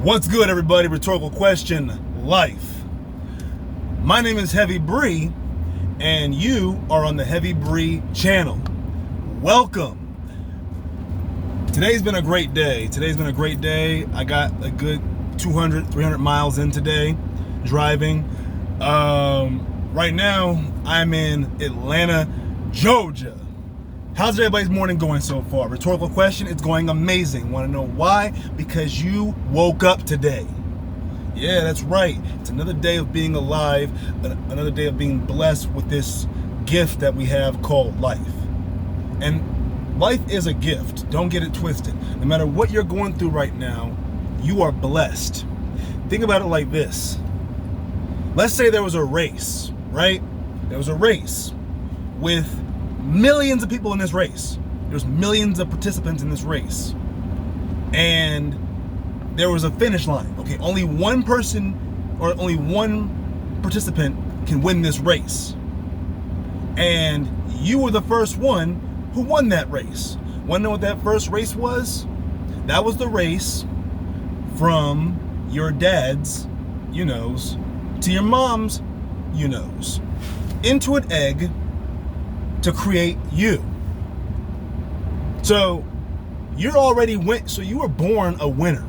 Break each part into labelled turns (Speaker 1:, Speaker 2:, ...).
Speaker 1: What's good, everybody? Rhetorical question, life. My name is Heavy Bree, and you are on the Heavy Bree channel. Welcome. Today's been a great day. I got a good 200, 300 miles in today, driving. Right now, I'm in Atlanta, Georgia. How's everybody's morning going so far? Rhetorical question, it's going amazing. Want to know why? Because you woke up today. Yeah, that's right. It's another day of being alive, another day of being blessed with this gift that we have called life. And life is a gift. Don't get it twisted. No matter what you're going through right now, you are blessed. Think about it like this. Let's say there was a race, right? There was a race with millions of people in this race. There's millions of participants in this race. And there was a finish line. Okay, only one person or only one participant can win this race. And you were the first one who won that race. Want to know what that first race was? That was the race from your dad's, to your mom's, into an egg to create you. So you were born a winner.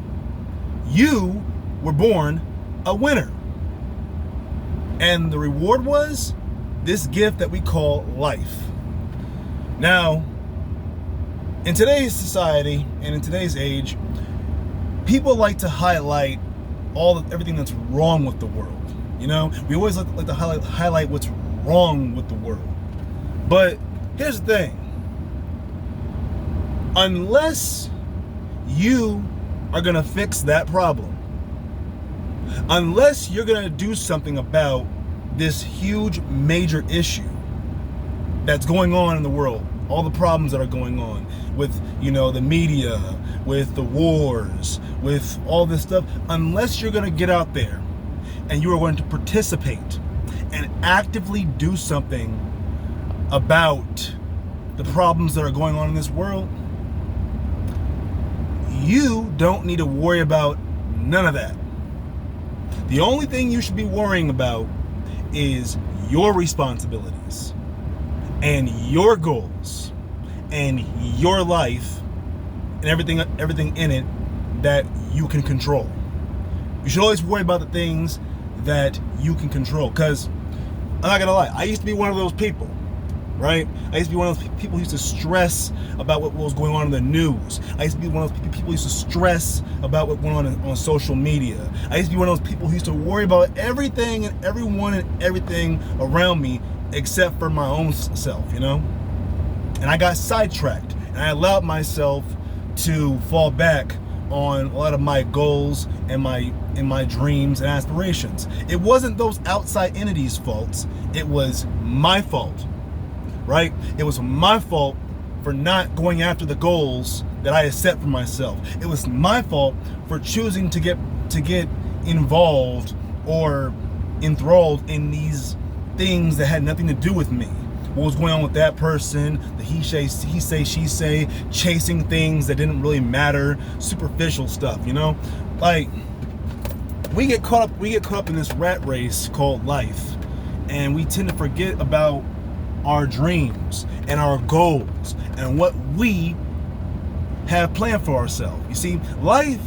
Speaker 1: You were born a winner. And the reward was this gift that we call life. Now, in today's society and in today's age, people like to highlight everything that's wrong with the world. We always like to highlight what's wrong with the world. But here's the thing. Unless you are going to fix that problem, unless you're going to do something about this huge major issue that's going on in the world, all the problems that are going on with, the media, with the wars, with all this stuff, unless you're going to get out there and you are going to participate and actively do something about the problems that are going on in this world, you don't need to worry about none of that. The only thing you should be worrying about is your responsibilities and your goals and your life and everything in it that you can control. You should always worry about the things that you can control, because I'm not gonna lie, I used to be one of those people. Right? I used to be one of those people who used to stress about what was going on in the news. I used to be one of those people who used to stress about what went on social media. I used to be one of those people who used to worry about everything and everyone and everything around me except for my own self, And I got sidetracked, and I allowed myself to fall back on a lot of my goals and my dreams and aspirations. It wasn't those outside entities' faults. It was my fault. Right? It was my fault for not going after the goals that I had set for myself. It was my fault for choosing to get involved or enthralled in these things that had nothing to do with me. What was going on with that person, the he say, she say, chasing things that didn't really matter, superficial stuff, Like, we get caught up in this rat race called life, and we tend to forget about our dreams and our goals and what we have planned for ourselves. You see, life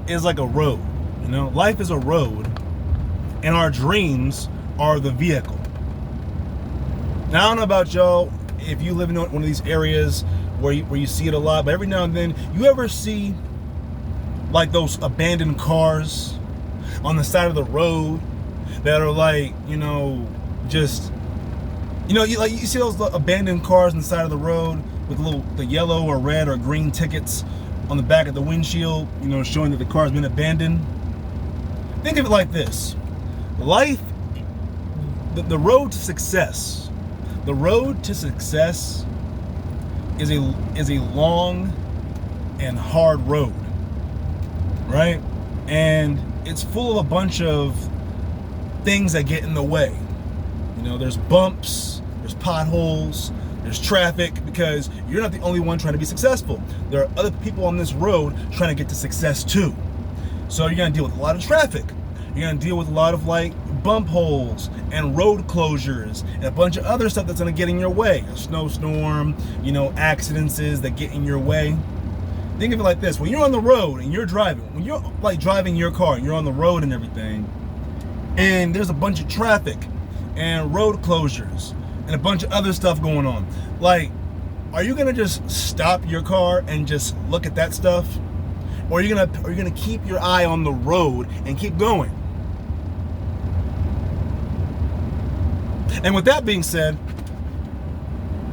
Speaker 1: is like a road, Life is a road, and our dreams are the vehicle. Now, I don't know about y'all, if you live in one of these areas where you see it a lot, but every now and then, you ever see like those abandoned cars on the side of the road that are like, just you see those abandoned cars on the side of the road with the yellow or red or green tickets on the back of the windshield, showing that the car's been abandoned. Think of it like this. Life, the road to success. The road to success is a long and hard road, right? And it's full of a bunch of things that get in the way. There's bumps, there's potholes, there's traffic, because you're not the only one trying to be successful. There are other people on this road trying to get to success too. So you're going to deal with a lot of traffic. You're going to deal with a lot of like bump holes and road closures and a bunch of other stuff that's going to get in your way. A snowstorm, accidents that get in your way. Think of it like this. When you're on the road and you're driving, when you're like driving your car and you're on the road and everything, and there's a bunch of traffic and road closures and a bunch of other stuff going on, like, are you gonna just stop your car and just look at that stuff? Or are you gonna keep your eye on the road and keep going? And with that being said,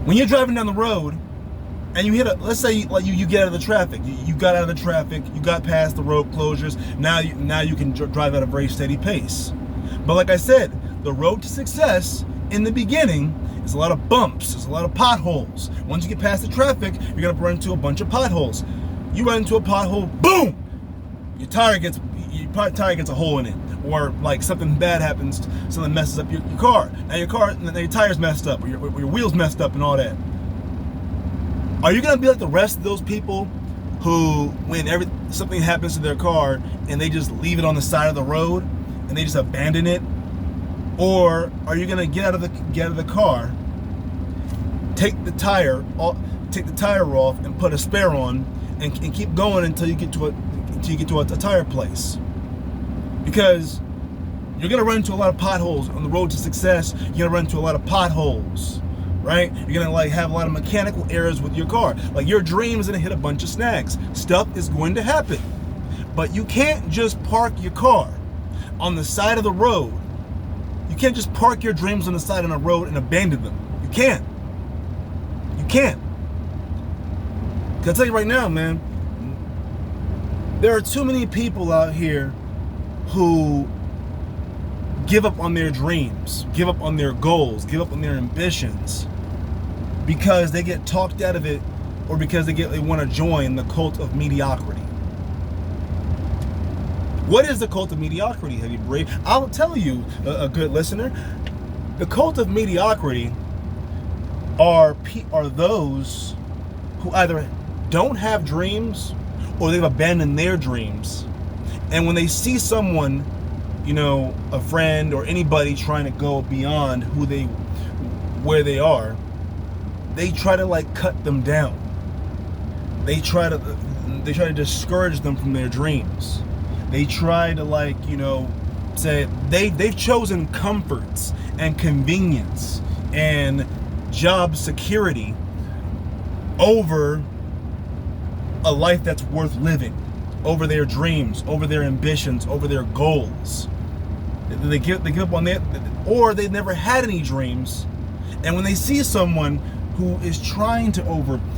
Speaker 1: when you're driving down the road and you hit let's say like you get out of the traffic, you got out of the traffic, you got past the road closures, now you can drive at a very steady pace. But like I said, the road to success in the beginning is a lot of bumps, there's a lot of potholes. Once you get past the traffic, you're gonna run into a bunch of potholes. You run into a pothole, boom! Your tire gets a hole in it, or like something bad happens, something messes up your car. Now your tire's messed up, or your wheels messed up, and all that. Are you gonna be like the rest of those people who, when something happens to their car and they just leave it on the side of the road and they just abandon it? Or are you gonna get out of the car, take the tire off, and put a spare on, and keep going until you get to a tire place? Because you're gonna run into a lot of potholes on the road to success. You're gonna run into a lot of potholes, right? You're gonna like have a lot of mechanical errors with your car. Like your dream is gonna hit a bunch of snags. Stuff is going to happen, but you can't just park your car on the side of the road. You can't just park your dreams on the side of the road and abandon them. You can't. You can't. I'll tell you right now, man, there are too many people out here who give up on their dreams, give up on their goals, give up on their ambitions because they get talked out of it, or because they want to join the cult of mediocrity. What is the cult of mediocrity, Heavy Brave? I'll tell you, a good listener. The cult of mediocrity are those who either don't have dreams or they've abandoned their dreams. And when they see someone, a friend or anybody trying to go beyond where they are, they try to like cut them down. They try to discourage them from their dreams. They try to say they've chosen comforts and convenience and job security over a life that's worth living, over their dreams, over their ambitions, over their goals. They give up on that, or they've never had any dreams. And when they see someone who is trying to overcome,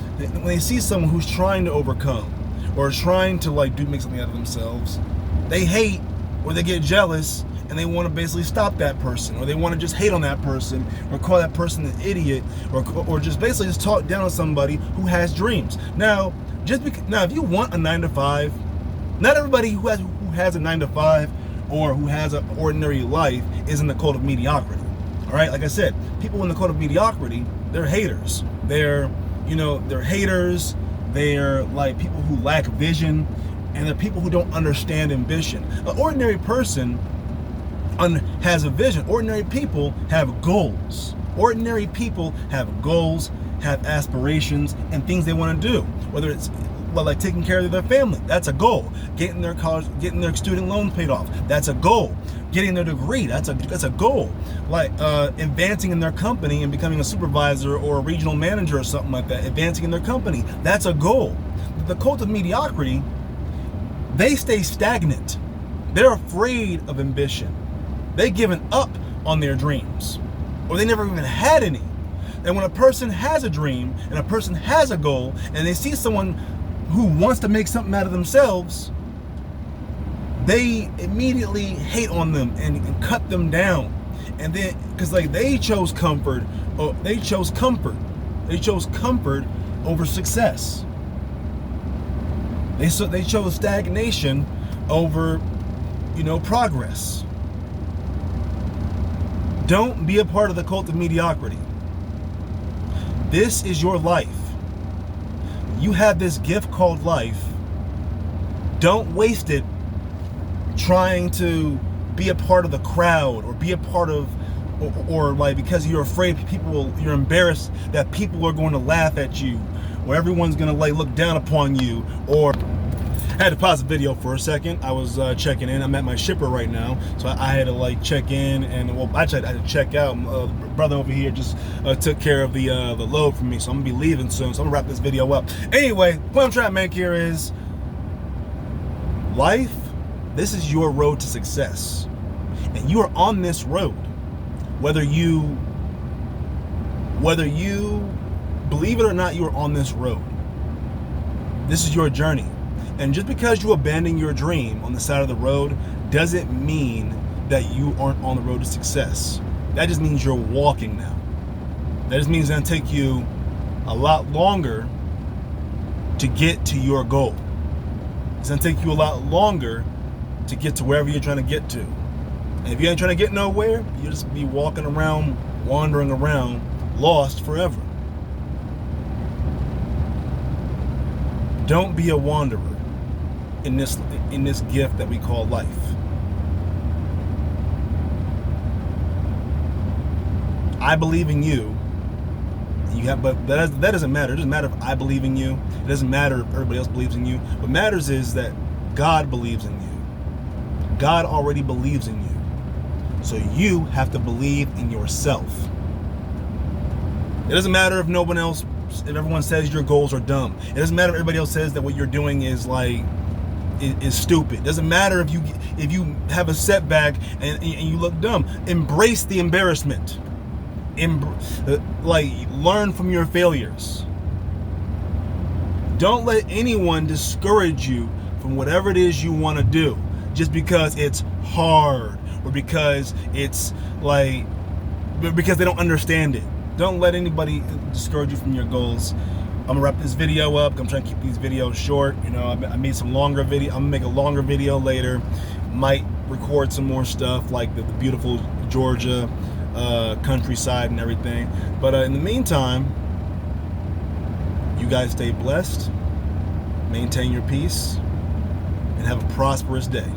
Speaker 1: or trying to make something out of themselves, they hate, or they get jealous, and they want to basically stop that person, or they want to just hate on that person, or call that person an idiot, or just basically just talk down on somebody who has dreams. Now, if you want a 9-to-5, not everybody who has a 9-to-5 or who has an ordinary life is in the cult of mediocrity. All right, like I said, people in the cult of mediocrity, they're haters. They're haters. They're like people who lack vision, and they're people who don't understand ambition. An ordinary person has a vision. Ordinary people have goals. Ordinary people have goals, have aspirations, and things they want to do. Whether it's like taking care of their family, that's a goal. Getting their student loans paid off, that's a goal. Getting their degree, that's a goal. Like advancing in their company and becoming a supervisor or a regional manager or something like that. Advancing in their company, that's a goal. The cult of mediocrity, they stay stagnant. They're afraid of ambition. They've given up on their dreams, or they never even had any. And when a person has a dream and a person has a goal, and they see someone who wants to make something out of themselves, they immediately hate on them and cut them down. And then, because they chose comfort, they chose comfort over success. They chose stagnation over, progress. Don't be a part of the cult of mediocrity. This is your life. You have this gift called life. Don't waste it trying to be a part of the crowd or be a part of, or like because you're afraid you're embarrassed that people are going to laugh at you, or everyone's going to like look down upon you. Or I had to pause the video for a second. I was checking in. I'm at my shipper right now, so I had to like check in, and well, actually I had to check out. The brother over here just took care of the load for me, so I'm gonna be leaving soon. So I'm gonna wrap this video up. Anyway, what I'm trying to make here is life. This is your road to success, and you are on this road. Whether you believe it or not, you are on this road. This is your journey. And just because you abandon your dream on the side of the road doesn't mean that you aren't on the road to success. That just means you're walking now. That just means it's going to take you a lot longer to get to your goal. It's going to take you a lot longer to get to wherever you're trying to get to. And if you ain't trying to get nowhere, you'll just be walking around, wandering around, lost forever. Don't be a wanderer in this gift that we call life. I believe in you. But that doesn't matter. It doesn't matter if I believe in you. It doesn't matter if everybody else believes in you. What matters is that God believes in you. God already believes in you. So you have to believe in yourself. It doesn't matter if if everyone says your goals are dumb. It doesn't matter if everybody else says that what you're doing is stupid. It doesn't matter if you have a setback and you look dumb. Embrace the embarrassment. Learn from your failures. Don't let anyone discourage you from whatever it is you want to do just because it's hard or because it's because they don't understand it. Don't let anybody discourage you from your goals. I'm gonna wrap this video up. I'm trying to keep these videos short. You know, I made some longer video. I'm gonna make a longer video later. Might record some more stuff like the beautiful Georgia countryside and everything. But in the meantime, you guys stay blessed, maintain your peace, and have a prosperous day.